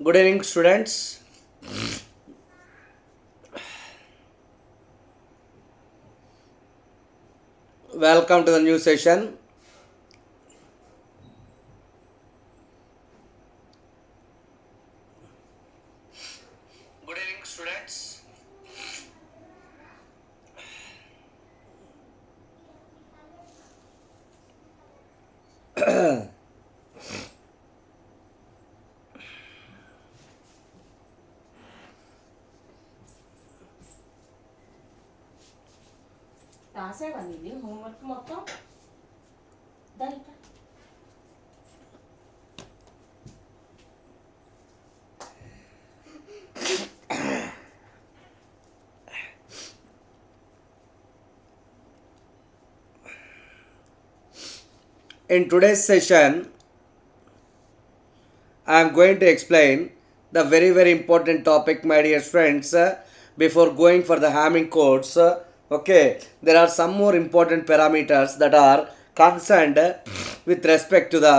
Good evening, students. Welcome to the new session. Good evening, students. రాసేవన్నీ ఇది homework మొత్తం దాని In today's session, I am going to explain the very important topic, my dear friends. Before going for the Hamming codes, okay, there are some more important parameters that are concerned with respect to the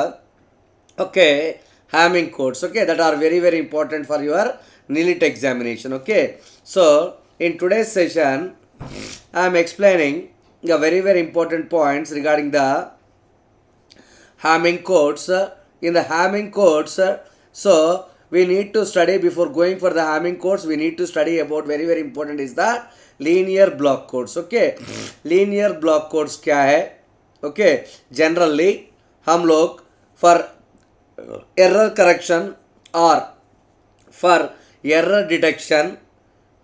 Hamming codes, that are very important for your NILIT examination. Okay, so in today's session, I am explaining the very important points regarding the Hamming codes. In the Hamming codes, so we need to study before going for the Hamming codes. We need to study about very important is the linear block codes. Okay, linear block codes क्या है? Okay, generally हम लोग for error correction or for error detection,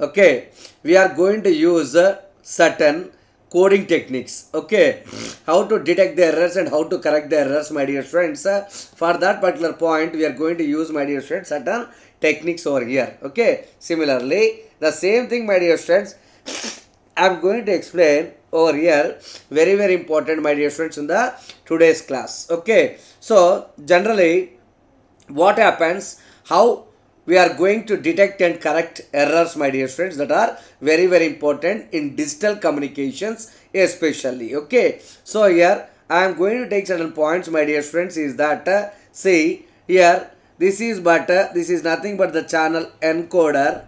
okay, we are going to use certain coding techniques. Okay, how to detect the errors and how to correct the errors, my dear friends. For that particular point, we are going to use, my dear friends, certain techniques over here. Okay, similarly the same thing, my dear friends, I am going to explain over here, very important, my dear friends, in the today's class. Okay, so generally what happens, how we are going to detect and correct errors, my dear friends, that are very important in digital communications especially. Okay, so here I am going to take certain points, my dear friends, is that see here, this is nothing but the channel encoder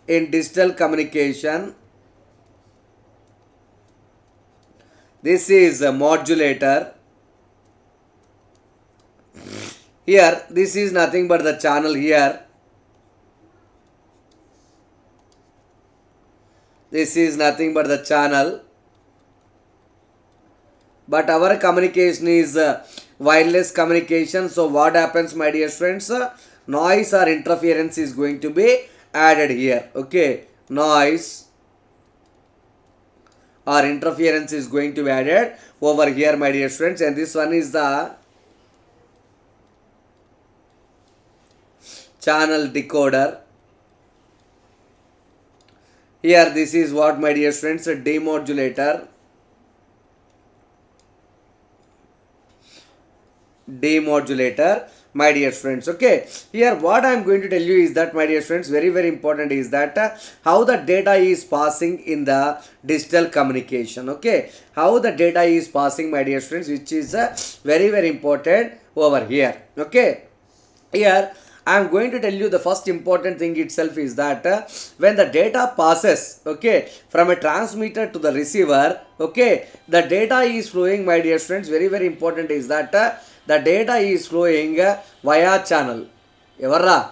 in digital communication. This is a modulator. Here, this is nothing but the channel here. This is nothing but the channel. But our communication is wireless communication. So what happens, my dear friends? Noise or interference is going to be added here. Okay, noise or interference is going to be added over here, my dear friends. And this one is the channel decoder. Here this is what, my dear friends, a demodulator. Demodulator, my dear friends. Okay, here what I am going to tell you is that, my dear friends, very important is that how the data is passing in the digital communication. Okay, how the data is passing, my dear friends, which is very important over here. Okay, here I am going to tell you the first important thing itself is that when the data passes, okay, from a transmitter to the receiver, okay, the data is flowing, my dear friends, very important is that the data is flowing via channel. Evarra?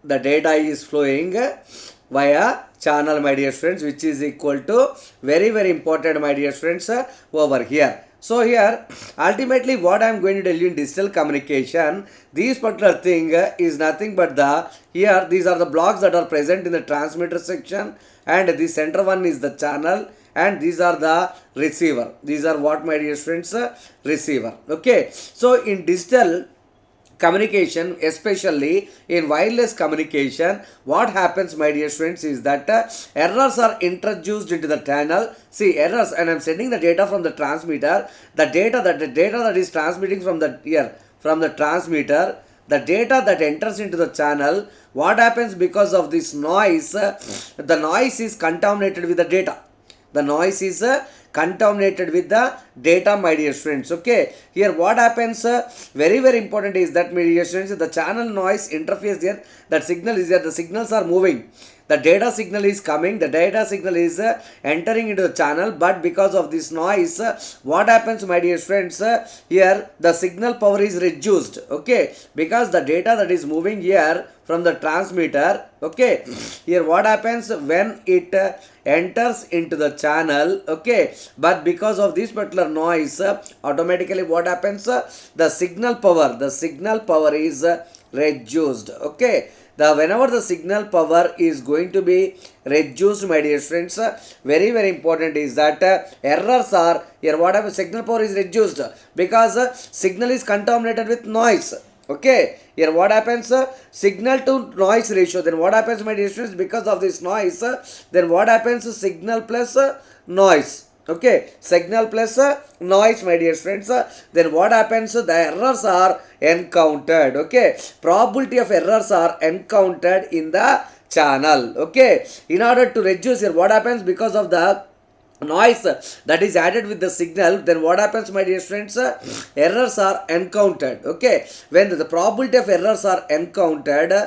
The data is flowing via channel, my dear friends, which is equal to very important, my dear friends, over here. So here ultimately what I am going to tell you in digital communication, this particular thing is nothing but the, here these are the blocks that are present in the transmitter section, and the center one is the channel, and these are the receiver. These are what, my dear friends, receiver. Okay, so in digital communication, especially in wireless communication, what happens, my dear friends, is that errors are introduced into the channel. See, errors, and I am sending the data from the transmitter. The data that is transmitting from the here, from the transmitter, the data that enters into the channel, what happens because of this noise? The noise is contaminated with the data. The noise is contaminated with the data, my dear friends. Okay, here what happens, very important is that, my dear friends, the channel noise interface here, that signal is there, the signals are moving, the data signal is coming, the data signal is entering into the channel, but because of this noise, what happens, my dear friends, here the signal power is reduced. Okay, because the data that is moving here from the transmitter, okay, here what happens when it enters into the channel, okay, but because of this particular noise, automatically what happens, the signal power is reduced. Okay, whenever the signal power is going to be reduced, my dear friends, very important is that errors are here. What happens, signal power is reduced because signal is contaminated with noise. Okay, here what happens, signal to noise ratio, then what happens, my dear friends, because of this noise, then what happens, signal plus noise. Okay, signal plus noise, my dear friends, then what happens, the errors are encountered. Okay, probability of errors are encountered in the channel. Okay, in order to reduce here, what happens, because of the noise that is added with the signal, then what happens, my dear friends, errors are encountered. Okay, when the probability of errors are encountered,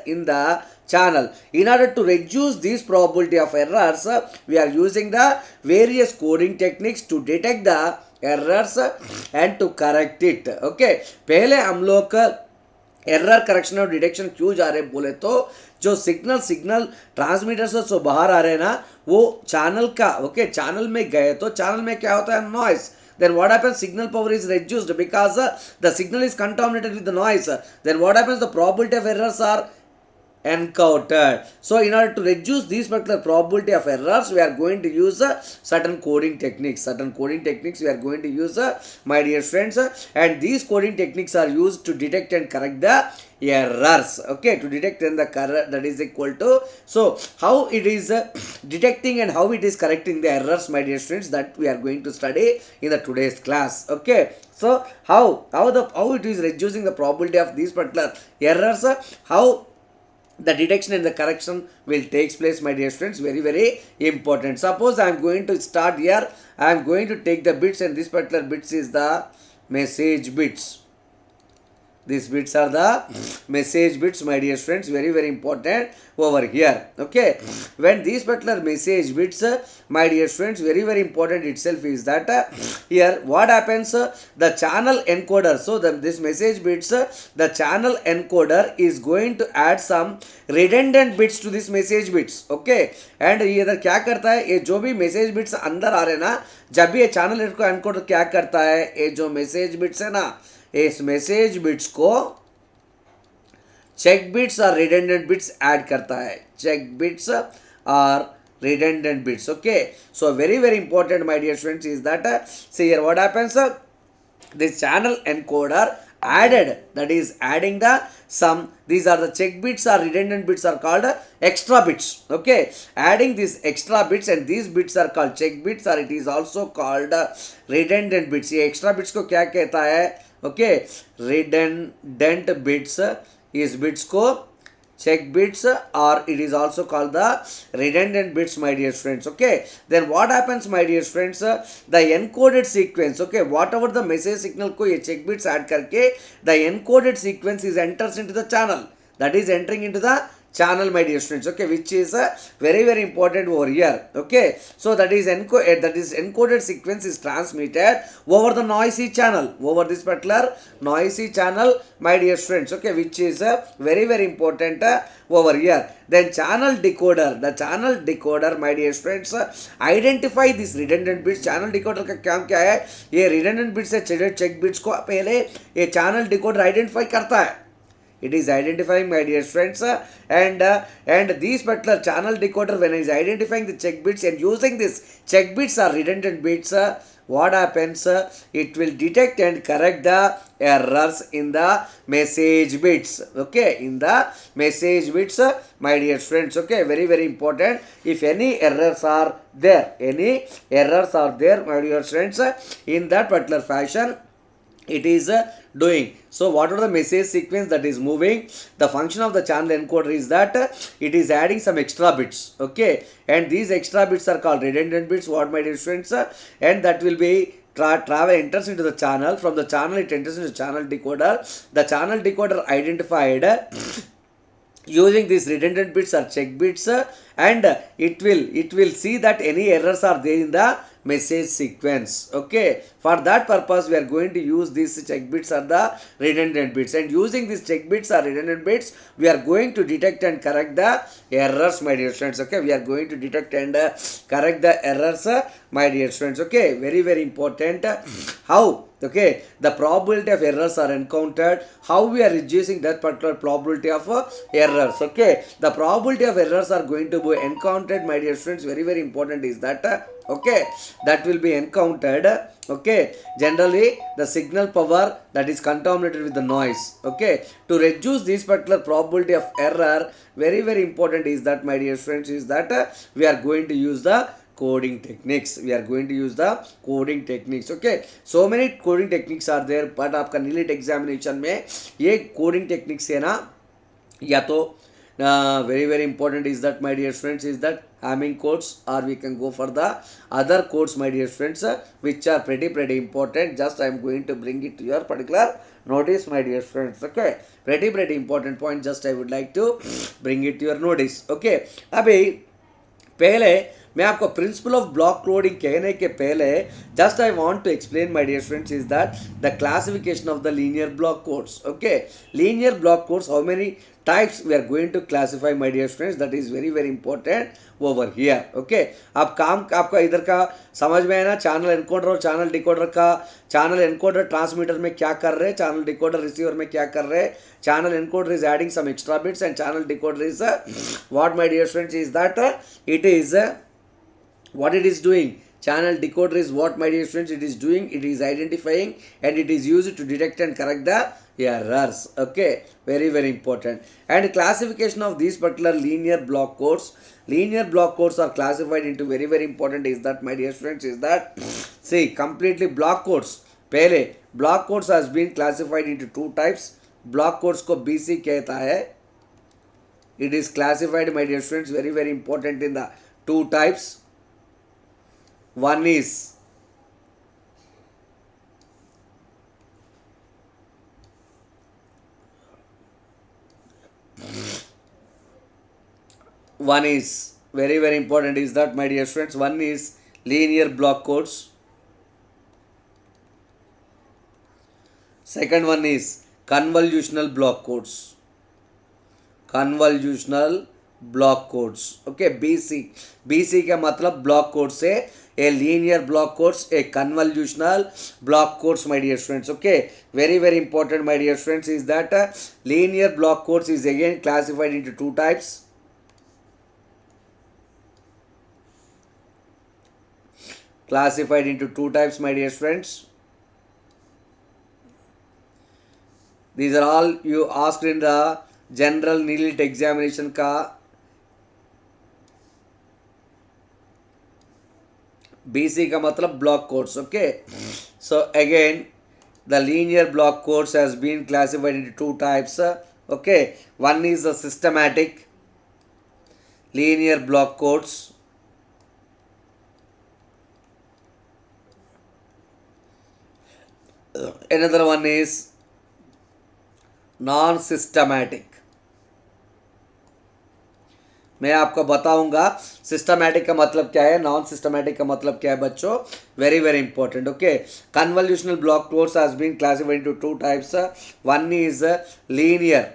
in the channel. In order to reduce this probability of errors, we are using the various coding techniques to detect the errors and to correct it. Okay, पहले हम लोग error correction और detection क्यों जा रहे बोले तो, जो सिग्नल ट्रांसमीटर से बाहर आ रहे हैं ना, वो चैनल का, ओके, चैनल में गए तो चैनल में क्या होता है, noise. Then what happens, signal power is reduced because the signal is contaminated with the noise. Then what happens, the probability of errors are encountered. So in order to reduce these particular probability of errors, we are going to use certain coding techniques. We are going to use, my dear friends, and these coding techniques are used to detect and correct the errors. Okay, to detect and the correct, that is equal to, so how it is detecting and how it is correcting the errors, my dear friends, that we are going to study in the today's class. Okay, so how it is reducing the probability of these particular errors, how the detection and the correction will takes place, my dear friends, very important. Suppose I am going to start here, I am going to take the bits, and this particular bits is the message bits. These bits are the message bits, my dear friends, very important over here. Okay, when these particular message bits, my dear friends, very important itself is that here what happens, the channel encoder, so this message bits, the channel encoder is going to add some redundant bits to this message bits. Okay, and ये इधर क्या करता है, ये जो भी message bits अंदर आ रहे ना, जब भी ये channel encoder क्या करता है, ये जो message bits है ना, इस मैसेज बिट्स को चेक बिट्स और रिडंडेंट बिट्स ऐड करता है. चेक बिट्स और redundant bits. Okay, so very important, my dear friends, is that see here what happens, this channel encoder added, that is adding the some, these are the check bits or redundant bits are called extra bits. Okay, adding these extra bits, and these bits are called check bits, or it is also called redundant bits. ये extra bits को क्या कहता है, okay, redundant bits is bits को check bits, or it is also called the redundant bits, my dear friends. Okay, then what happens, my dear friends, the encoded sequence, okay, whatever the message signal को ये check bits add करके the encoded sequence is enters into the channel, that is entering into the channel, my dear friends. Okay, which is very important over here. Okay, so that is encoded sequence is transmitted over the noisy channel, over this particular noisy channel, my dear friends. Okay, which is very important over here. Then channel decoder, the channel decoder, my dear friends, identify this redundant bits. Channel decoder का काम क्या है, ये redundant bits से check bits को पहले ये channel decoder identify करता है. It is identifying, my dear friends, and these particular channel decoder, when it is identifying the check bits and using this check bits or redundant bits, what happens, it will detect and correct the errors in the message bits. Okay, in the message bits, my dear friends. Okay, very important. If any errors are there, my dear friends, in that particular fashion, it is doing. So what are the message sequence that is moving? The function of the channel encoder is that it is adding some extra bits, okay, and these extra bits are called redundant bits, what my dear students, and that will be travel enters into the channel. From the channel it enters into channel decoder. The channel decoder identified using these redundant bits or check bits, and it will see that any errors are there in the message sequence, okay. For that purpose we are going to use these check bits or the redundant bits, and using these check bits or redundant bits we are going to detect and correct the errors, my dear students, okay. We are going to detect and correct the errors, my dear students, okay. Very very important. How, okay, the probability of errors are encountered, how we are reducing that particular probability of errors, okay. The probability of errors are going to be encountered, my dear students, very very important is that, okay, that will be encountered, okay. Generally the signal power that is contaminated with the noise, okay. To reduce this particular probability of error, very very important is that, my dear friends, is that we are going to use the coding techniques. We are going to use the coding techniques, okay. So many coding techniques are there, but आपका NEET examination में ये coding techniques है ना, या तो very very important is that, my dear friends, is that Hamming codes, or we can go for the other codes, my dear friends, which are pretty important. Just I am going to bring it to your particular notice, my dear friends, okay. Pretty important point, just I would like to bring it to your notice, okay. अभी पहले मैं आपको principle of block coding कहने के पहले just I want to explain, my dear friends, is that the classification of the linear block codes, okay. Linear block codes, how many types we are going to classify, my dear friends, that is very very important over here, okay. अब काम आपका इधर का समझ में है ना, channel encoder और चैनल डिकोडर का. चैनल एनकोडर ट्रांसमीटर में क्या कर रहे हैं, चैनल डिकोडर रिसीवर में क्या कर रहे हैं. Channel encoder is adding some extra bits and channel decoder is what, my dear friends, is that it is what it is doing. Channel decoder is what, my dear friends, it is doing, it is identifying and it is used to detect and correct the errors, okay. Very very important. And classification of these particular linear block codes. Linear block codes are classified into very very important is that, my dear friends, is that see completely block codes. पहले block codes has been classified into two types. block codes को BC कहता है. It is classified, my dear friends, very very important in the two types. One is very very important is that, my dear friends, one is linear block codes. Second one is convolutional block codes. Convolutional block codes, okay. BC का मतलब block code से a linear block codes, a convolutional block codes, my dear friends, okay. Very very important, my dear friends, is that linear block codes is again classified into two types. Classified into two types, my dear friends. These are all you asked in the general NEET examination का. BC का मतलब block codes, okay. So again the linear block codes has been classified into two types, okay. One is the systematic linear block codes. Another one is non systematic. मैं आपको बताऊंगा systematic का मतलब क्या है, नॉन सिस्टमैटिक का मतलब क्या है बच्चों. Very very important, okay. Convolutional block codes has been classified into two types. One is linear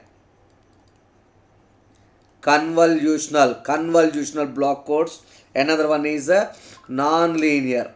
convolutional block codes. Another one is non-linear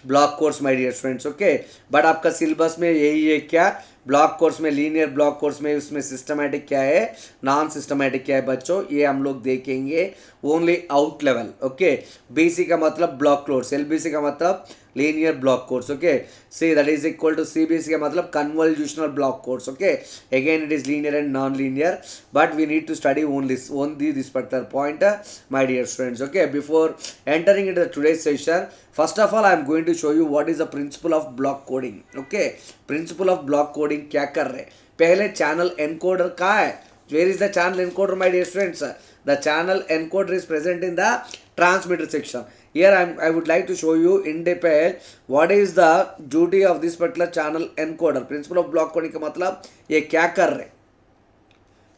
block codes, my dear friends, okay. But आपका syllabus में यही है क्या, block course में linear block course में उसमें systematic क्या है, नॉन सिस्टमैटिक क्या है बच्चों, ये हम लोग देखेंगे only out level. Okay, BC का मतलब ब्लॉक कोर्स, एलबीसी का मतलब linear block codes. Okay, see that is equal to CBC का मतलब convolutional block codes. Okay, again it is linear and non-linear, but we need to study only this particular point, my dear students. Okay, before entering into today's session, first of all I am going to show you what is the principle of block coding. Okay, principle of block coding क्या कर रहे हैं. पहले channel encoder कहाँ है, where is the channel encoder, my dear students? The channel encoder is present in the transmitter section. Here I would like to show you in detail what is the duty of this particular channel encoder. Principle of block coding का मतलब ये क्या कर रहे.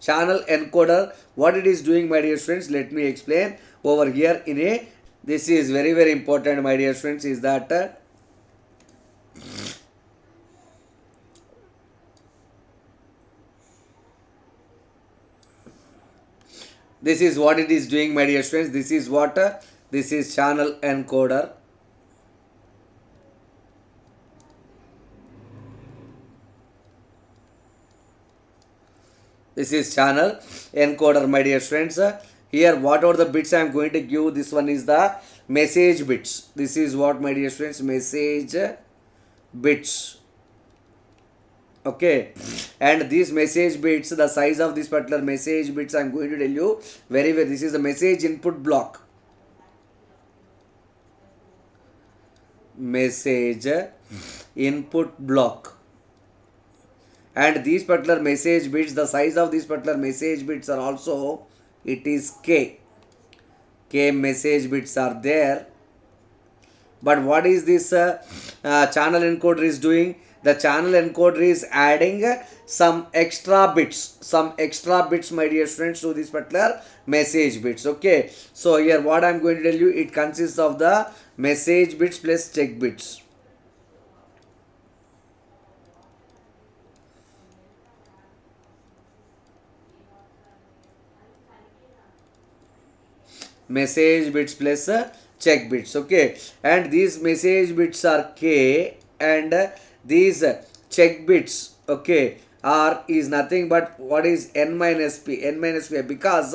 Channel encoder, what it is doing, my dear students, let me explain over here in a, this is very very important, my dear students, is that this is what it is doing, my dear students. This is what this is channel encoder. This is channel encoder, my dear friends. Here what are the bits I am going to give, this one is the message bits. This is what, my dear friends, message bits. Okay, and these message bits, the size of this particular message bits I am going to tell you very well. This is the message input block, message input block, and these particular message bits, the size of these particular message bits are also, it is k message bits are there. But what is this channel encoder is doing? The channel encoder is adding some extra bits, my dear friends, to this particular message bits. Okay, so here what I am going to tell you, it consists of the message bits plus check bits. Message bits plus check bits. Okay, and these message bits are k, and these check bits, okay, are is nothing but what is n minus p, because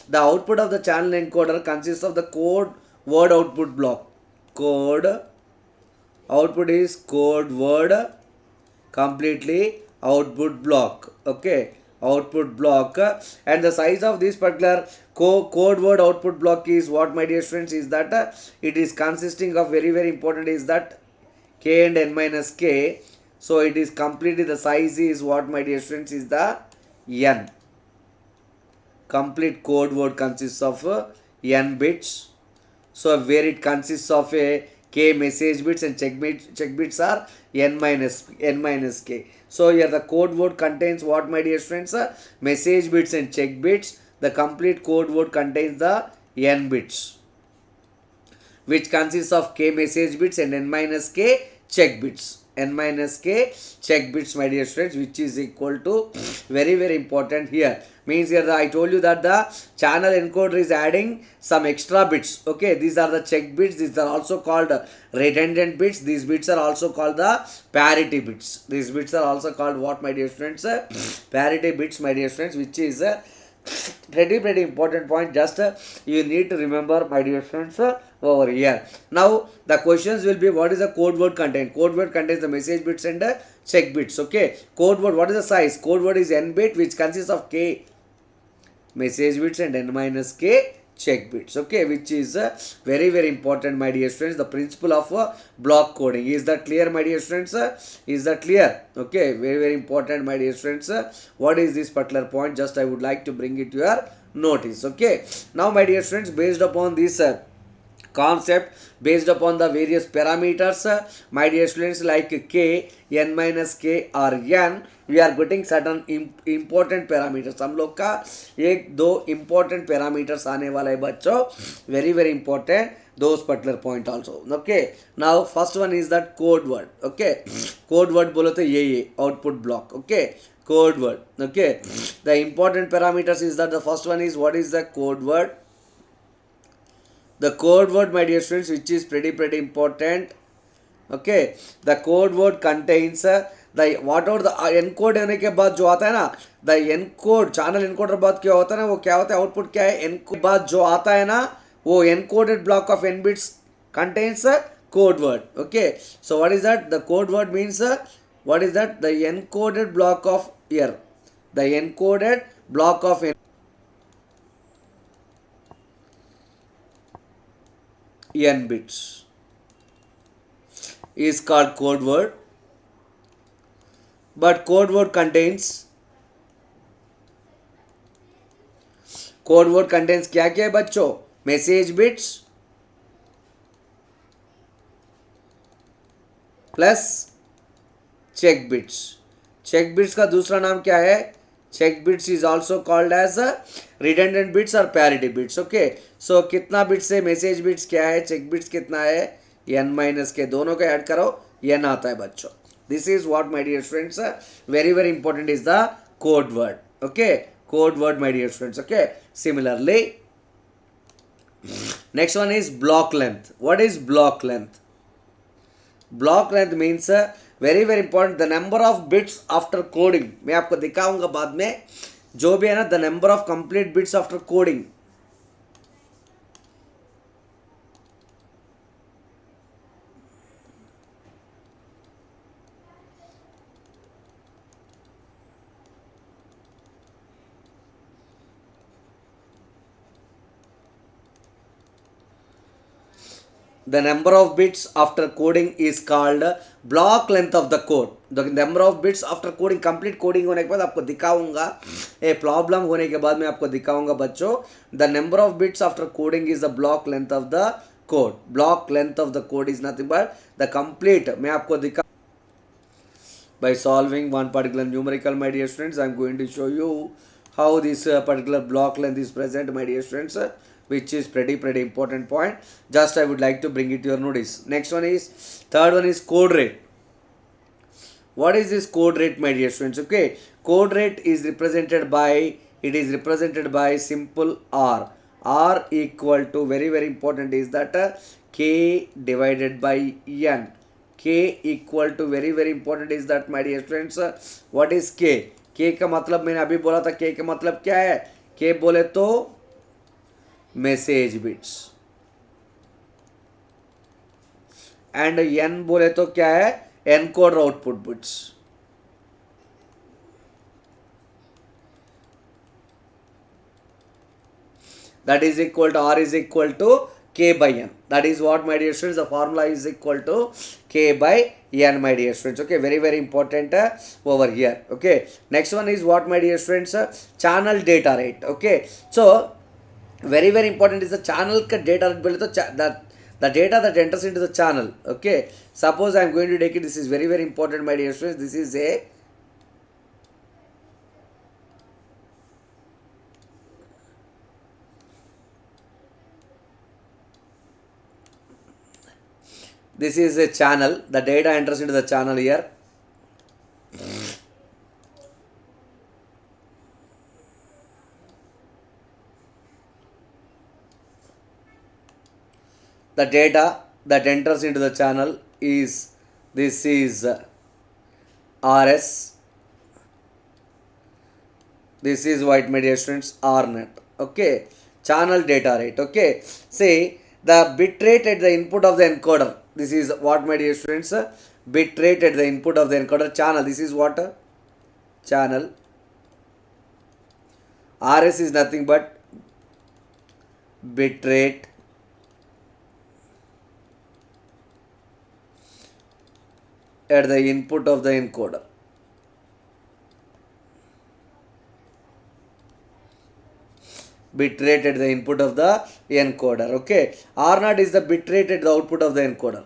the output of the channel encoder consists of the code word output block. Code output is code word completely output block. Okay, output block, and the size of this particular code word output block is what, my dear friends, is that it is consisting of very very important is that k and n minus k. So it is completely, the size is what, my dear friends, is the n. Complete code word consists of n bits. So where it consists of a k message bits and check bits are n minus k. So here the code word contains what, my dear friends, message bits and check bits. The complete code word contains the n bits, which consists of k message bits and n minus k check bits. N minus k check bits, my dear friends, which is equal to very very important here. Means here I told you that the channel encoder is adding some extra bits. Okay, these are the check bits. These are also called redundant bits. These bits are also called the parity bits. These bits are also called what, my dear friends, parity bits, my dear friends, which is pretty important point. Just you need to remember, my dear friends, over here. Now the questions will be, what is the code word contain? Code word contains the message bits and check bits. Okay, code word, what is the size? Code word is n bit, which consists of k message bits and n minus k check bits. Okay, which is very very important, my dear friends, the principle of block coding. Is that clear, my dear friends? Is that clear? Okay, very very important, my dear friends. What is this particular point? Just I would like to bring it to your notice. Okay, now my dear friends, based upon this concept, based upon the various parameters, my dear students, like k, n minus k or n, we are getting certain important parameters. हम लोग का एक दो important parameters आने वाला है बच्चों, very very important, those particular point also. Okay, now first one is that code word. Okay, code word बोलो तो ये output block. Okay, code word. Okay, the important parameters is that the first one is, what is the code word? The code word, my dear students, which is pretty important. Okay, the code word contains the what out the encode होने के बाद जो आता है ना, the encode channel encoder बाद क्या होता है ना, वो क्या होता है, आउटपुट क्या है, एनकोड बाद जो आता है ना, वो encoded block of N bits contains a code word. Okay, so what is that, the code word means what is that, the encoded block of here, the encoded block of n bits is called code word. But code word contains क्या क्या है बच्चों, message bits plus check bits. Check bits का दूसरा नाम क्या है, check bits is also called as redundant bits और पैरिटी बिट्स. ओके, सो कितना बिट्स है, मैसेज बिट्स क्या है, चेक बिट्स कितना है, n माइनस के, दोनों को ऐड करो n आता है बच्चों. This is what my dear students, very very important is the code word. Okay, code word my dear students. Okay, similarly next one is block length. What is block length, block length means very very important, the number of bits after coding. मैं आपको दिखाऊंगा बाद में, जो भी है ना, the number of complete bits after coding. The number of bits after coding is called block length of the code. The number of bits after coding, complete coding होने के बाद आपको दिखाऊंगा, ए प्रॉब्लम होने के बाद मैं आपको दिखाऊंगा बच्चों, the number of bits after coding is the block length of the code. Block length of the code is nothing but the complete, मैं आपको दिखा by solving one particular numerical, my dear students. I am going to show you how this particular block length is present, my dear students, which is pretty important point. Just I would like to bring it to your notice. Next one is, third one is code rate. What is this code rate, my dear students? Okay, code rate is represented by, it is represented by simple r. R equal to, very very important is that k divided by n. K equal to, very very important is that, my dear students, what is k? k का मतलब मैंने अभी बोला था, k का मतलब क्या है, k बोले तो मैसेज बिट्स, एंड n बोले तो क्या है, encode output bits. That is equal to, r is equal to k by n. That is what, my dear students, the formula is equal to k by n, my dear students. Okay, very very important over here. Okay, next one is what, my dear students, channel data rate. Okay, so very very important is the channel ka data rate बोले तो the data that enters into the channel. Okay, suppose I am going to take it, this is very very important, my dear students. This is a channel, the data enters into the channel here. The data that enters into the channel is, this is RS, this is what, my dear students, RNet. Okay, channel data rate. Okay, say the bit rate at the input of the encoder, this is what, my dear students, bit rate at the input of the encoder channel, this is what, channel. RS is nothing but bit rate at the input of the encoder. Bit rate at the input of the encoder. Okay, R0 is the bit rate at the output of the encoder.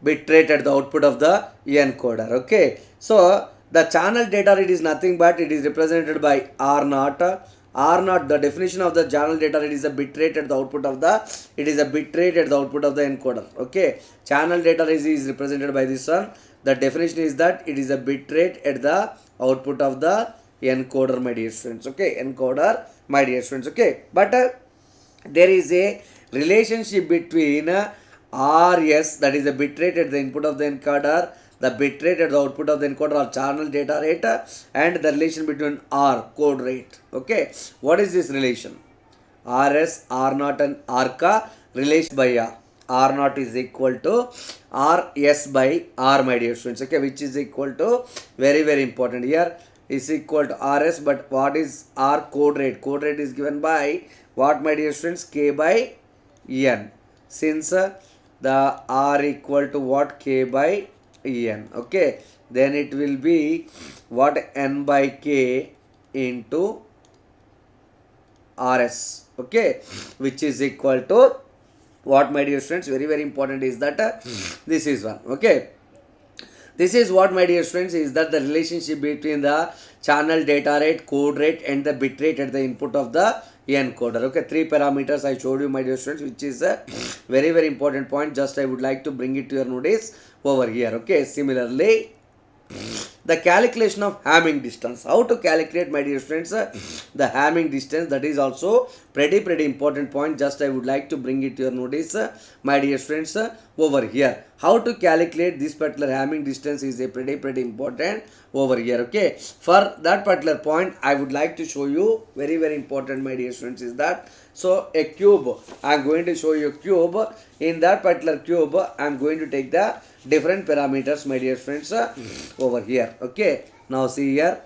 Bit rate at the output of the encoder. Okay, so the channel data rate is nothing but, it is represented by R0 R naught, the definition of the channel data rate is a bit rate at the output of the, it is a bit rate at the output of the encoder. Okay, channel data is represented by this one. The definition is that it is a bit rate at the output of the encoder, my dear students. Okay, encoder, my dear students. Okay, but there is a relationship between RS, that is the bit rate at the input of the encoder, the bit rate at the output of the encoder or channel data rate, and the relation between R, code rate. Okay, what is this relation? RS, R naught and RK relation by R. R naught is equal to RS by R, my dear students. Okay, which is equal to, very very important here, is equal to RS, but what is R code rate? Code rate is given by what, my dear students? K by N. Since the R equal to what? K by N. Okay, then it will be what? N by K into RS. Okay, which is equal to what, my dear students? Very very important is that this is one. Okay, this is what, my dear students, is that the relationship between the channel data rate, code rate and the bit rate at the input of the encoder. Okay, three parameters I showed you, my dear students, which is a very very important point. Just I would like to bring it to your notice over here. Okay, similarly, the calculation of Hamming distance. How to calculate, my dear friends, the Hamming distance? That is also pretty important point. Just I would like to bring it to your notice, my dear friends, over here. How to calculate this particular Hamming distance is a pretty important over here. Okay, for that particular point I would like to show you, very very important, my dear friends, is that, so a cube, I am going to show you a cube. In that particular cube I am going to take the different parameters, my dear friends, over here. Okay, now see here,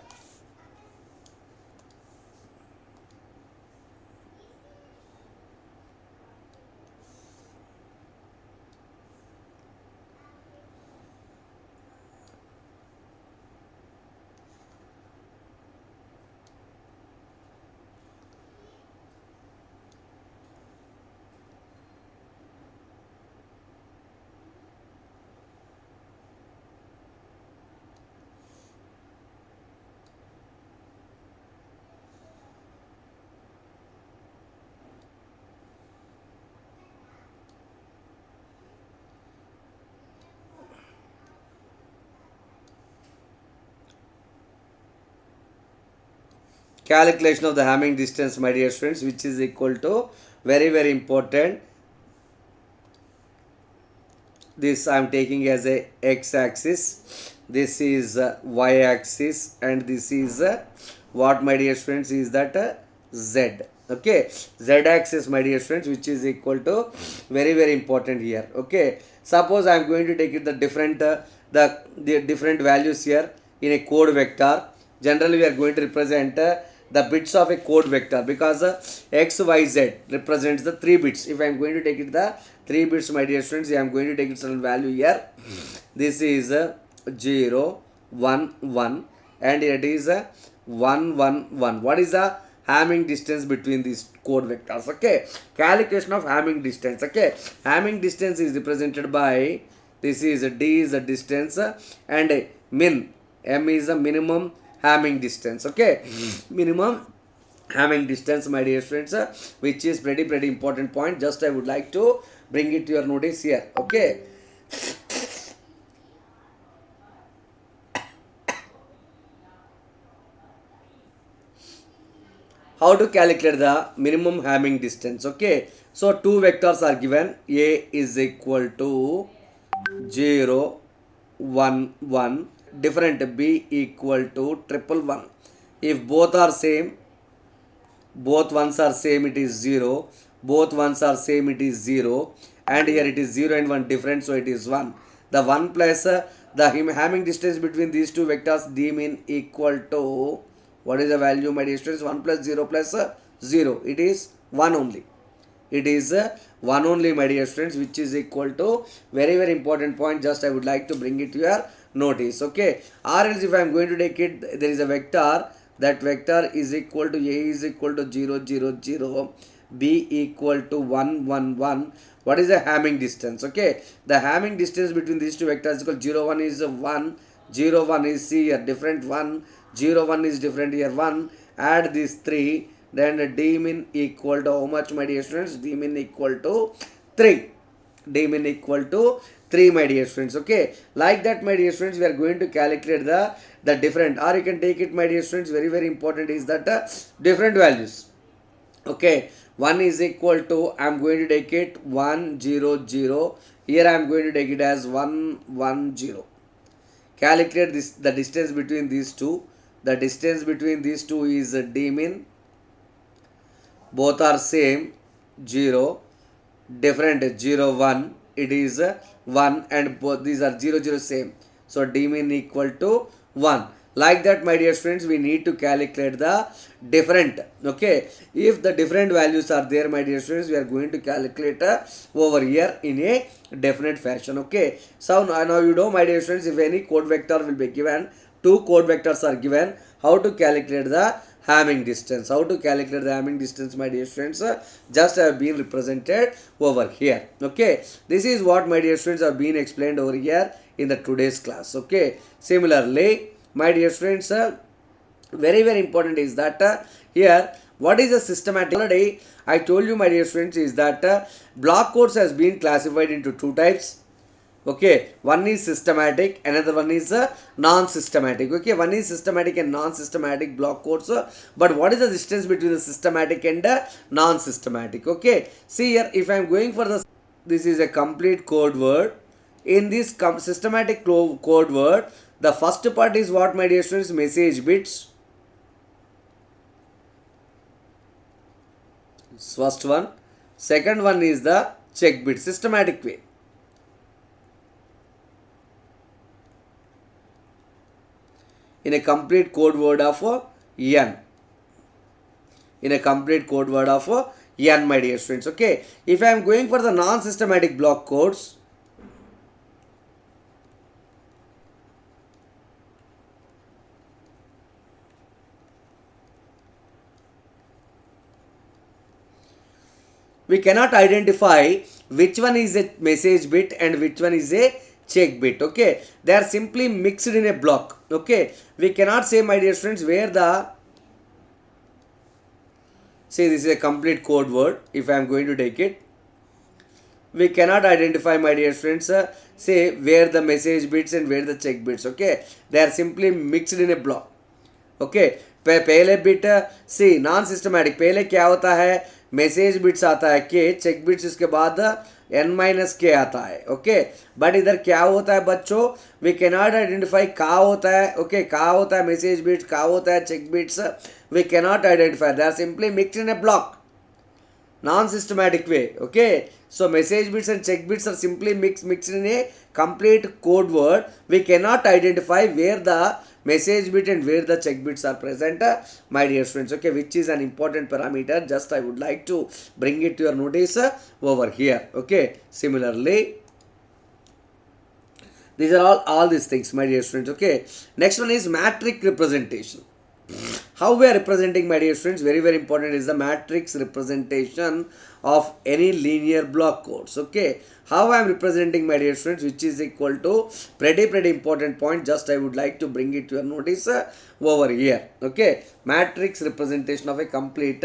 calculation of the Hamming distance, my dear friends, which is equal to, very very important, this I am taking as a x-axis, this is y-axis, and this is what, my dear friends, is that z. Okay, z-axis, my dear friends, which is equal to, very very important here. Okay, suppose I am going to take it the different the different values here in a code vector. Generally we are going to represent the bits of a code vector, because x, y, z represents the 3 bits. If I am going to take it the 3 bits, my dear friends, I am going to take it certain value here. This is 0, 1, 1, and it is 1, 1, 1. What is the Hamming distance between these code vectors? Okay, calculation of Hamming distance. Okay, Hamming distance is represented by, this is d is the distance, and min, m is the minimum Hamming distance. Okay, minimum Hamming distance, my dear friends, which is pretty important point. Just I would like to bring it to your notice here. Okay, how to calculate the minimum Hamming distance? Okay, so two vectors are given. A is equal to 0, 1, 1, different, b equal to 111. If both are same, both ones are same, it is 0, both ones are same, it is 0, and here it is 0 and 1 different, so it is 1. The 1 plus the Hamming distance between these two vectors, d mean equal to, what is the value, my dear students? 1 plus 0 plus 0, it is 1 only. It is 1 only, my dear students, which is equal to, very important point. Just I would like to bring it to your notice. Okay, or else if I am going to take it, there is a vector, that vector is equal to, a is equal to 0, 0, 0, b equal to 1, 1, 1. What is the Hamming distance? Okay, the Hamming distance between these two vectors is equal to 0, 1 is 1, 0, 1 is here different 1, 0, 1 is different here 1. Add these 3, then d min equal to how much, my dear students? D min equal to 3. D min equal to 3, my dear students. Okay, like that, my dear students, we are going to calculate the different, or you can take it, my dear students, very very important is that different values. Okay, 1 is equal to, I am going to take it 1 0 0. Here I am going to take it as 1 1 0. Calculate this, the distance between these two. The distance between these two is d min. Both are same, 0. Different 0 1. It is 1, and both these are 0 0 same. So d min equal to 1. Like that, my dear students, we need to calculate the different. Okay, if the different values are there, my dear students, we are going to calculate over here in a definite fashion. Okay, so now you know, my dear students, if any code vector will be given, two code vectors are given, how to calculate the Hamming distance. How to calculate the Hamming distance, my dear students? Just have been represented over here. Okay, this is what, my dear students, have been explained over here in the today's class. Okay, similarly, my dear students, very very important is that here, what is the systematic? Already I told you, my dear students, is that block codes has been classified into two types. Okay, one is systematic, another one is non-systematic. Okay, one is systematic and non-systematic block codes. But what is the distance between the systematic and non-systematic? Okay, see here, if I am going for the, this is a complete code word. In this systematic code word, the first part is what, my dear students? Message bits. First one. Second one is the check bit, systematic way. In a complete code word of n. In a complete code word of n, my dear students. Okay, if I am going for the non-systematic block codes, we cannot identify which one is a message bit and which one is a check bit. Okay, they are simply mixed in a block. Okay, we cannot say, my dear students, where the, say this is a complete code word. If I am going to take it, we cannot identify, my dear students, say where the message bits and where the check bits. Okay, they are simply mixed in a block. Okay, पहले bit सी non systematic, पहले क्या होता है, message bits आता है के, check bits इसके बाद n माइनस के आता है. ओके, बट इधर क्या होता है बच्चों, वी कैन नॉट आइडेंटिफाई कहाँ होता है. ओके, कहाँ होता है मैसेज बिट्स, कहाँ होता है check bits, we can not identify. They are simply mixed in a block, non-systematic way. Okay, so message bits and check bits are simply mixed in a complete code word. We cannot identify where the message bit and where the check bits are present, my dear students. Okay, which is an important parameter. Just I would like to bring it to your notice over here. Okay, similarly, these are all these things, my dear students. Okay, next one is matrix representation. How we are representing, my dear students, very very important is the matrix representation of any linear block codes. Okay, how I am representing, my dear students, which is equal to pretty important point. Just I would like to bring it to your notice over here. Okay, matrix representation of a complete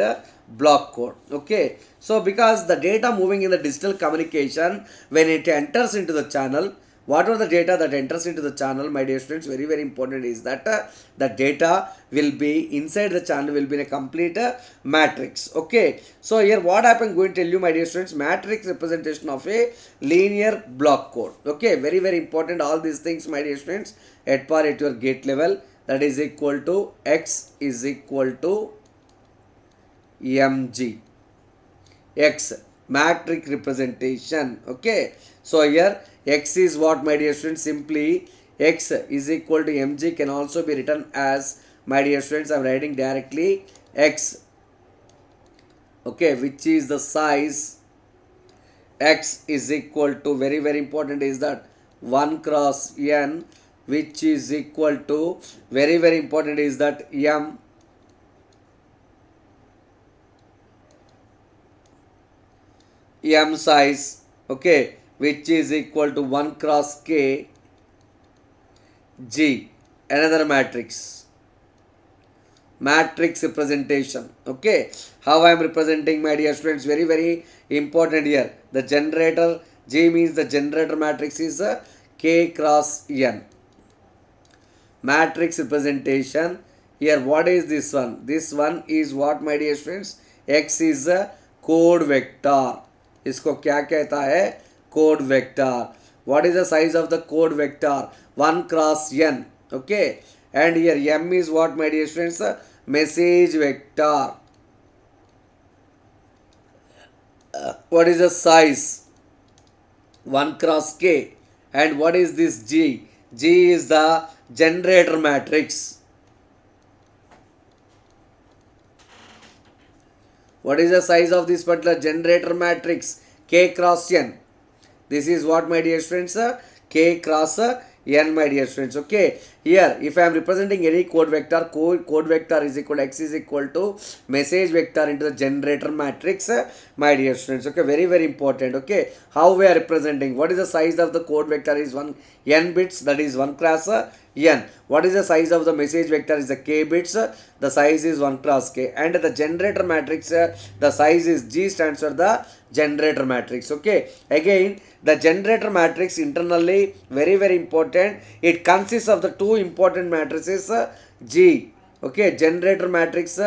block code. Okay, so because the data moving in the digital communication, when it enters into the channel, whatever the data that enters into the channel, my dear students, very very important is that the data will be inside the channel, will be in a complete matrix. Okay, so here what I am going to tell you, my dear students, matrix representation of a linear block code. Okay, very very important, all these things, my dear students, at par at your gate level, that is equal to x is equal to mg. X, matrix representation. Okay, so here x is what, my dear students, simply x is equal to mg, can also be written as, my dear students, I am writing directly x. Okay, which is the size. X is equal to, very very important is that 1 cross n, which is equal to, very very important is that m size. Okay, which is equal to 1 cross k g, another matrix. matrix representation. Okay, how I am representing, my dear students, very very important here. The generator, G means the generator matrix is K cross N. Matrix representation. Here what is this one? This one is what, my dear students? X is a code vector. इसको क्या कहता है? Code vector. What is the size of the code vector? 1 cross n. Okay, and here m is what, my dear students? Message vector. What is the size? 1 cross k. And what is this G? G is the generator matrix. What is the size of this particular generator matrix? K cross n. This is what, my dear students? K cross n, my dear students. Okay, here if I am representing any code vector, code vector is equal to x is equal to message vector into the generator matrix, my dear students. Okay, very very important. Okay, how we are representing? What is the size of the code vector? Is 1 n bits, that is 1 cross n. What is the size of the message vector? Is the k bits, the size is 1 cross k. And the generator matrix, the size is G, stands for the generator matrix. Okay, again the generator matrix internally very very important. It consists of the two important matrices G. Okay, generator matrix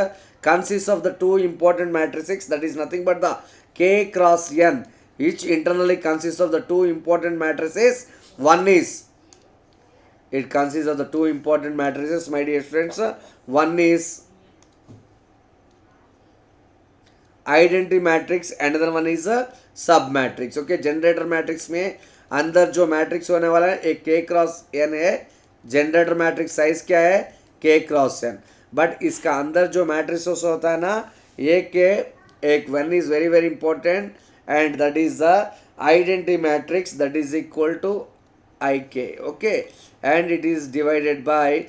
consists of the two important matrices, that is nothing but the K cross N, which internally consists of the two important matrices. One is, it consists of the two important matrices, my dear friends. One is identity matrix, another one is a सब matrix. Okay, generator matrix में अंदर जो matrix होने वाला है एक k cross n है. Generator matrix size क्या है? k cross n. बट इसका अंदर जो मैट्रिक्स होता है ना, ये के एक one is very very important, and that is the identity matrix, that is equal to ik. Okay, and it is divided by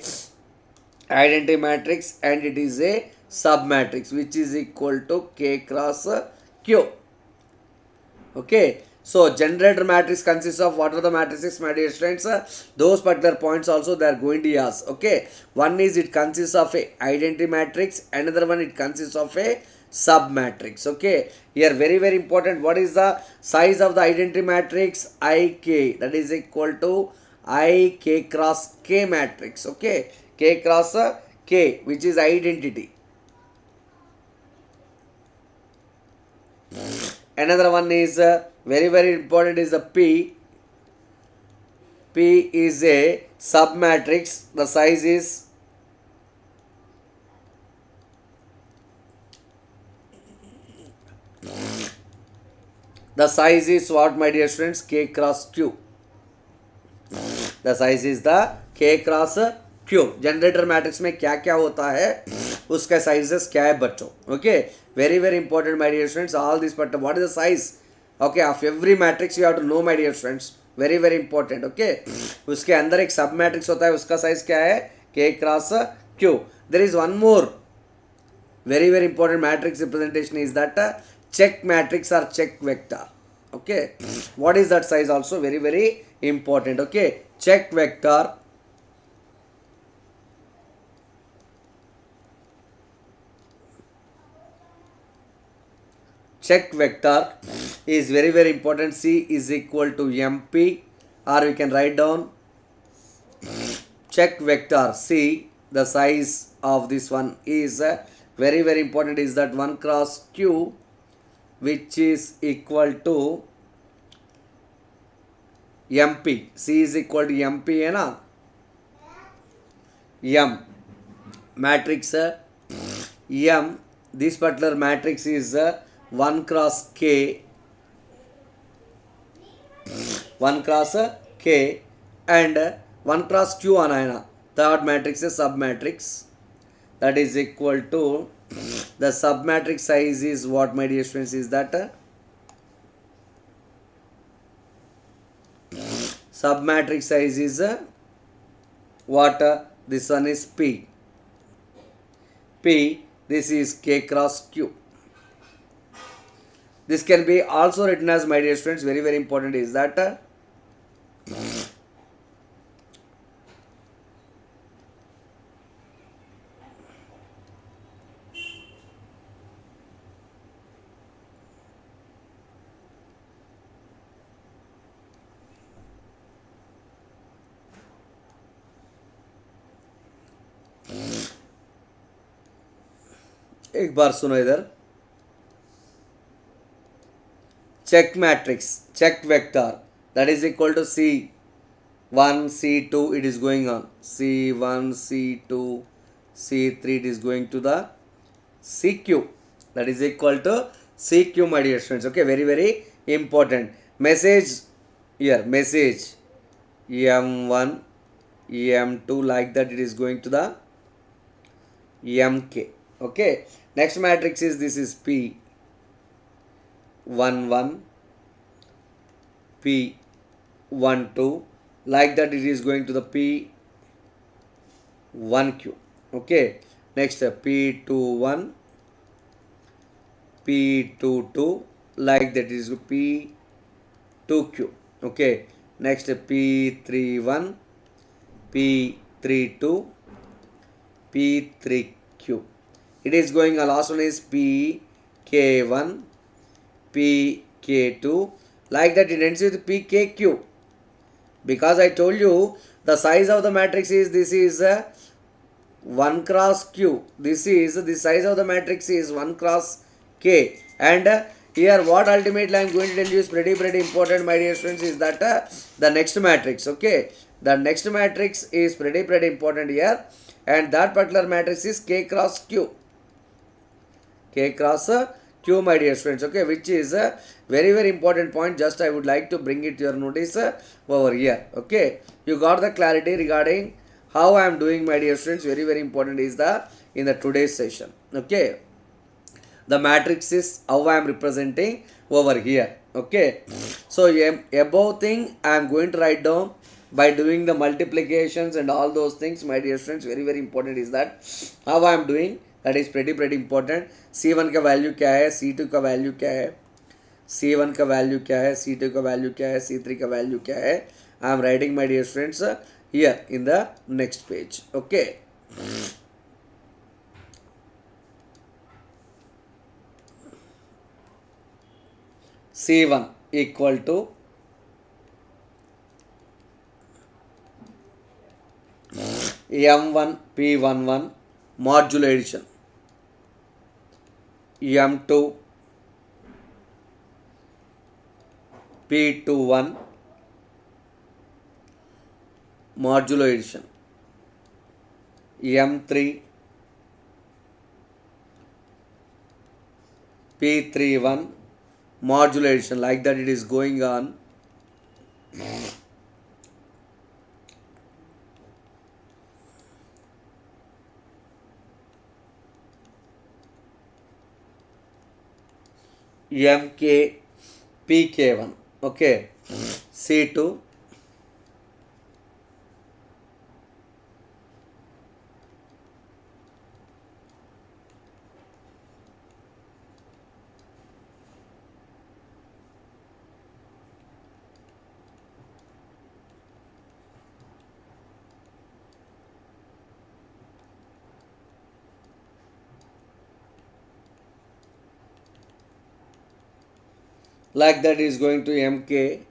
identity matrix, and it is a submatrix which is equal to k cross q. Okay, so generator matrix consists of what are the matrices, my dear students? Those particular points also they are going to ask. Okay, one is it consists of a identity matrix, another one it consists of a submatrix. Okay, here very very important. What is the size of the identity matrix? Ik, that is equal to ik cross k matrix. Okay, k cross k, which is identity. Another one is very very important, is the P. P is a submatrix. The size is what, my dear students? K cross Q. The size is the k cross Q. Generator matrix में क्या क्या होता है, उसका sizes क्या है बच्चों? Okay, very very important, my dear students. All this, but what is the size, okay, of every matrix you have to know, my dear students. very very important. Okay, उसके अंदर एक सब मैट्रिक्स होता है, उसका साइज क्या है? k cross q. There is one more very very important matrix representation, is that check matrix or check vector. Okay, what is that size? Also very very important. Okay, check vector. Check vector is very very important. C is equal to mp, or we can write down check vector C. The size of this one is very very important, is that 1 cross q, which is equal to mp. C is equal to mp है ना, m matrix m. This particular matrix is 1 cross k, 1 cross k, and 1 cross q आना है ना. Third matrix is sub matrix, that is equal to the sub matrix size is what, my dear students? Is that sub matrix size is what? This one is p. This is k cross q. This can be also written as, my dear students, very very important, is that एक बार सुनो इधर, check matrix, check vector, that is equal to C1 C2, it is going on C1 C2 C3, it is going to the CQ, that is equal to CQ, my dear students. Okay, very very important message here, message M1 M2, like that it is going to the MK. Okay, next matrix is, this is P11 P12, like that it is going to the P1Q. Okay, next P21 P22, like that is P2Q. Okay, next P31 P32 P3Q. It is going, last one is PK1 PK2, like that it ends with PKQ, because I told you the size of the matrix is, this is 1 cross Q, this is the size of the matrix is 1 cross K, and here what ultimately I am going to tell you is pretty important, my dear students, is that the next matrix. Okay, the next matrix is pretty important here, and that particular matrix is K cross Q, K cross Q, my dear students. Okay, which is a very important point, just I would like to bring it to your notice over here. Okay, you got the clarity regarding how I am doing, my dear students. Very important is the in the today's session. Okay, the matrix is how I am representing over here. Okay, so above thing I am going to write down by doing the multiplications and all those things, my dear students. Very important is that how I am doing, that is pretty important. C1 का value क्या है, C2 का value क्या है, C1 का value क्या है, C2 का वैल्यू क्या है, C3 का वैल्यू क्या है, I am writing, my dear students, here in the next page. Okay, C1 equal to M1 P11 modulo addition, M2 P21 modulo addition, M3 P31 modulo addition, like that it is going on. MK PK1. Okay, C2 like that is going to MK,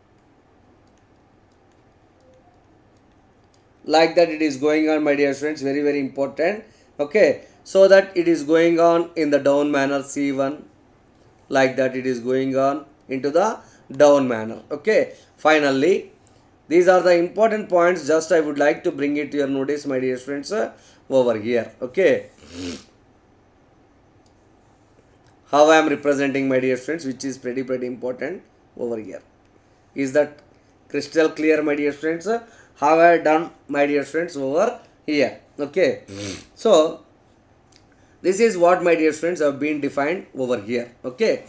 like that it is going on, my dear friends. Very important. Okay, so that it is going on in the down manner, C1, like that it is going on into the down manner. Okay, finally these are the important points, just I would like to bring it to your notice, my dear friends, over here. Okay, how I am representing, my dear friends, which is pretty important over here. Is that crystal clear, my dear friends? How I done, my dear friends, over here. Okay, so this is what, my dear friends, have been defined over here. Okay,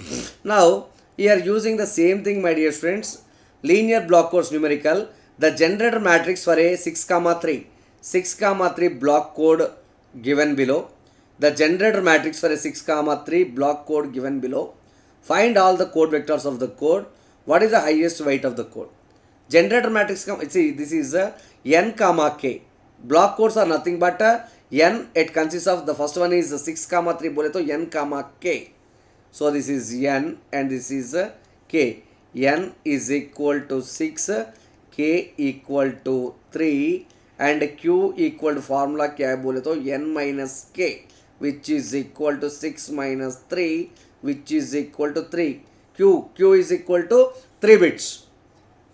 now here using the same thing, my dear friends, linear block codes numerical, the generator matrix for a 6,3 block code given below. The generator matrix for a 6,3 block code given below. Find all the code vectors of the code. What is the highest weight of the code? Generator matrix, see, this is n comma k. Block codes are nothing but n. It consists of, the first one is 6,3 bole to n comma k. So this is n and this is k. N is equal to 6, k equal to 3 and q equal to formula क्या है बोले तो n minus k. which is equal to 6 minus 3, which is equal to 3. Q is equal to 3 bits.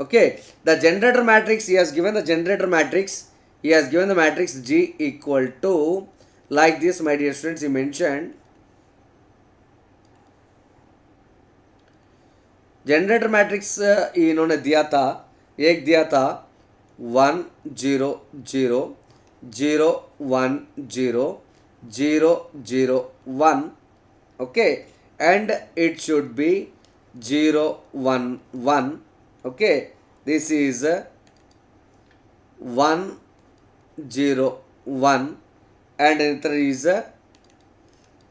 Okay, the generator matrix, he has given the generator matrix. He has given the matrix G equal to, like this, my dear students, he mentioned. Generator matrix इन्होंने दिया था, एक दिया था 1 0 0 0 1 0 0 0 1, okay, and it should be 0 1 1, okay. This is 1 0 1 and another is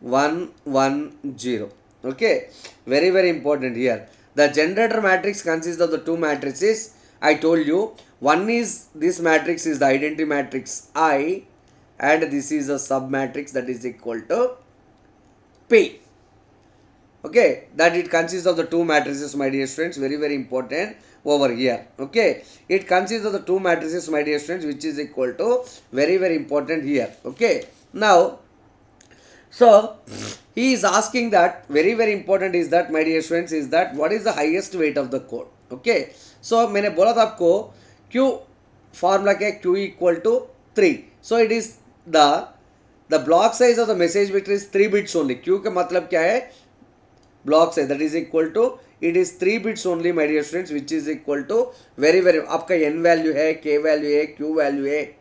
1 1 0, okay. Very important here. The generator matrix consists of the two matrices. I told you, one is, this matrix is the identity matrix I, and this is a sub matrix that is equal to P. Okay, that it consists of the two matrices, my dear students. Very important over here. Okay, it consists of the two matrices, my dear students, which is equal to, very important here. Okay, now, so he is asking that, very important is that, my dear students, is that what is the highest weight of the code. Okay, so मैंने बोला था आपको Q formula क्या है, Q equal to 3. So it is the block size of the message vector is 3 bits only. Q का मतलब क्या है, block size, that is equal to, it is 3 bits only, my dear students, which is equal to, very आपका n value है, k value है, q value है.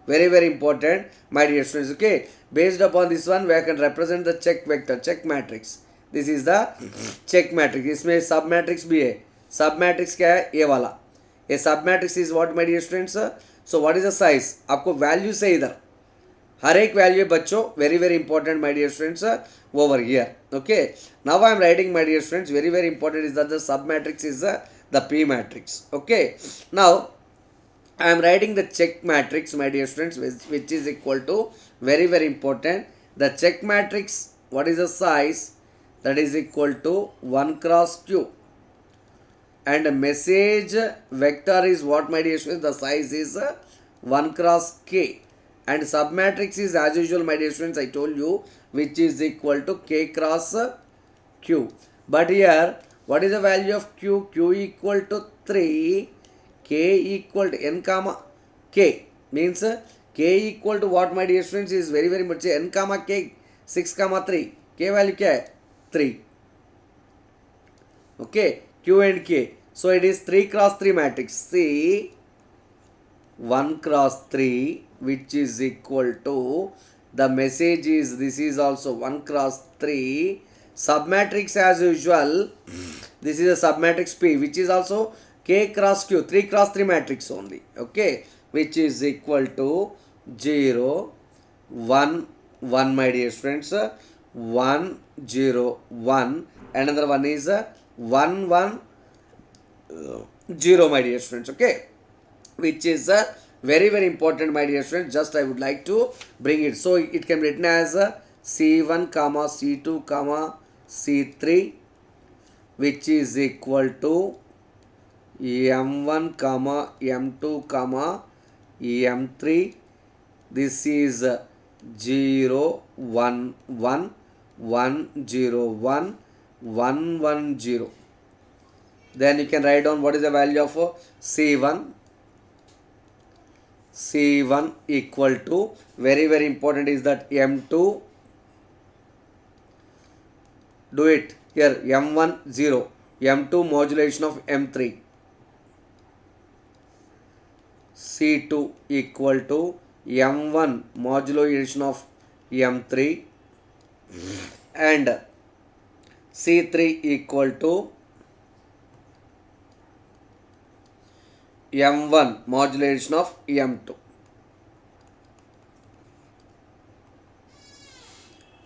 Very important, my dear students. Okay, based upon this one we can represent the check vector, check matrix. This is the check matrix. इसमें सब matrix भी है. सब matrix क्या है, ये वाला. ये सब matrix is what, my dear students. So what is the size, आपको वैल्यू से इधर हर एक वैल्यू बच्चों, very important, my dear students, over here. Okay, now I am writing, my dear students, very important is that the sub matrix is the P matrix. Okay, now I am writing the check matrix, my dear students, which is equal to, very important, the check matrix, what is the size, that is equal to 1 cross Q, and a message vector is what, my dear students, the size is 1 cross K, and submatrix is as usual, my dear students, I told you, which is equal to K cross Q. But here, what is the value of Q? Q equal to 3, K equal to n comma K, means K equal to what, my dear students, is very much n comma K, 6 comma 3, K value क्या है, 3. Okay, Q and K. So it is 3 cross 3 matrix. C 1 cross 3, which is equal to, the message is, this is also 1 cross 3. Submatrix as usual, this is a submatrix P, which is also K cross Q, 3 cross 3 matrix only. Okay, which is equal to 0 1 1, my dear friends. 1 0 1, another one is 1 1 0, my dear students. Okay, which is very important, my dear students. Just I would like to bring it, so it can be written as C1 comma C2 comma C3, which is equal to M1 comma M2 comma M3. This is 0 1 1 1 0 1 1 1 0. Then you can write down what is the value of C1. C1 equal to, very important is that M2. Do it here, M1 0, M2 modulation of M3. C2 equal to M1 modulation of M3, and C3 equal to M1 modulation of M2.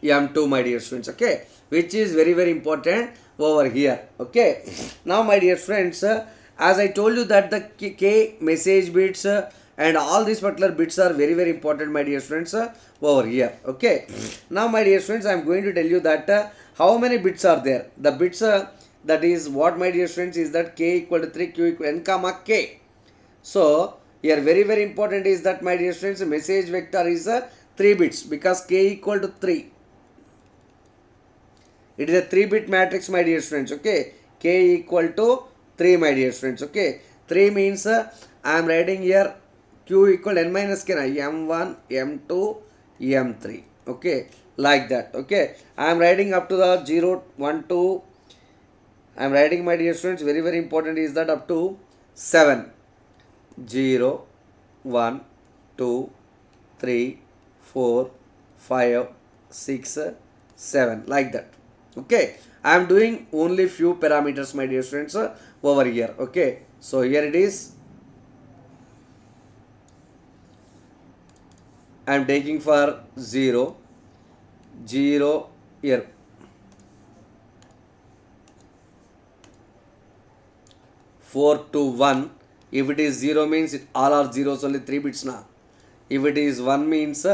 M2, my dear students. Okay, which is very important over here. Okay, now my dear friends, as I told you that the K message bits and all these particular bits are very important, my dear friends, over here. Okay, now my dear friends, I am going to tell you that how many bits are there. The bits that is what, my dear friends, is that K equal to 3, Q equal n comma K. So here very important is that, my dear friends, message vector is 3 bits because k equal to 3. It is a 3-bit matrix, my dear students. Okay, k equal to 3, my dear students. Okay, 3 means I am writing here q equal n minus k, m1, m2, m3. Okay, like that. Okay, I am writing up to the 0, 1, 2. I am writing, my dear students, very very important is that up to 7. 0, 1, 2, 3, 4, 5, 6, 7, like that. Okay, I am doing only few parameters, my dear students, over here. Okay, so here it is. I am taking for 0, 0 here. 4 to 1. If it is 0 means all are zeros, only 3 bits now. If it is 1 means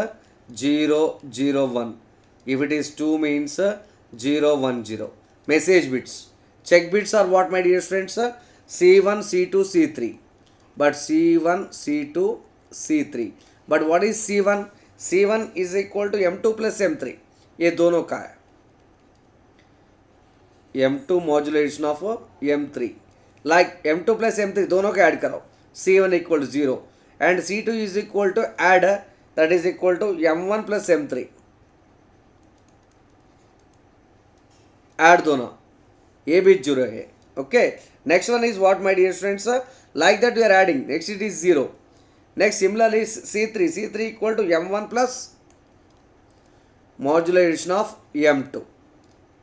0, 0, 1. If it is 2 means 0, 1, 0. Message bits. Check bits are what, my dear friends? C1, C2, C3. But C1, C2, C3. But what is C1? C1 is equal to M2 plus M3. ये दोनों का है. M2 modulation of M3. Like M2 plus M3 दोनों का add करो. C1 equal to 0. And C2 is equal to add, that is equal to M1 plus M3. Add दोनों. ये भी 0 है. Okay. Next one is what, my dear friends? Like that we are adding. Next it is 0. Next similarly C3. C3 equal to M1 plus modulation of M2.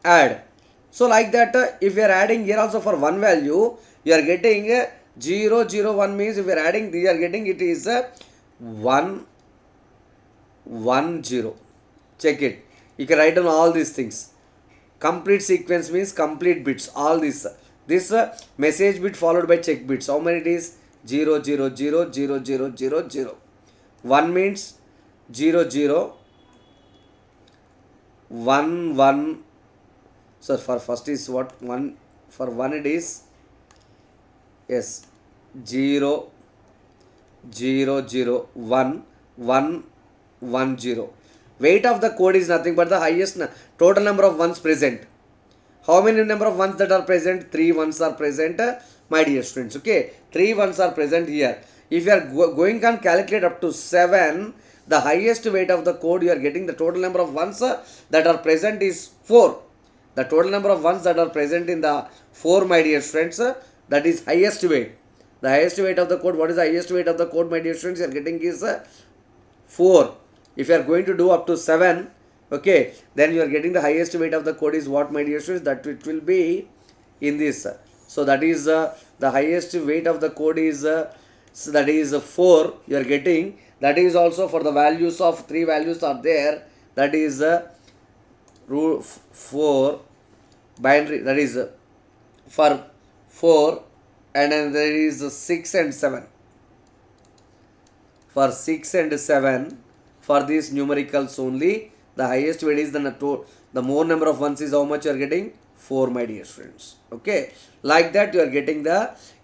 Add. So like that if you are adding here also for one value, you are getting 0, 0, 1 means if you are adding, you are getting it is 1, 1, 0. Check it. You can write down all these things. Complete sequence means complete bits. All this. This message bit followed by check bits. How many it is? 0, 0, 0, 0, 0, 0, 0. 1 means 0, 0. 1, 1. So for first is what? 1. For 1 it is, yes, 0, 0, 0, 1, 1, 1, 0. Weight of the code is nothing but the highest total number of ones present. How many number of ones that are present? 3 ones are present, my dear students. Okay, 3 ones are present here. If you are going on calculate up to 7, the highest weight of the code you are getting the total number of ones that are present is 4. The total number of ones that are present in the 4, my dear friends, that is highest weight. The highest weight of the code, what is the highest weight of the code, my dear friends, you are getting is 4. If you are going to do up to 7, okay, then you are getting the highest weight of the code is what, my dear friends, that it will be in this. So that is the highest weight of the code is, so that is 4 you are getting. That is also for the values of 3 values are there. That is root 4 binary, that is for 4, and then there is 6 and 7. For 6 and 7, for these numericals only, the highest weight is the more number of ones is how much you are getting? 4, my dear friends. Okay, like that you are getting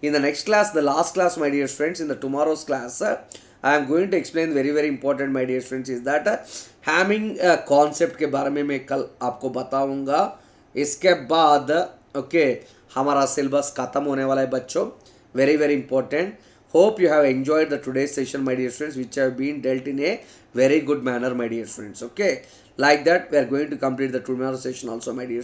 in the next class, the last class, my dear friends, in the tomorrow's class, I am going to explain very very important, my dear friends, is that Hamming concept के बारे में मैं कल आपको बताऊंगा. इसके बाद okay हमारा सिलेबस खत्म होने वाला है बच्चों. Very very important. Hope you have enjoyed the today's session, my dear friends, which have been dealt in a very good manner, my dear friends. Okay, like that we are going to complete the tomorrow session also, my dear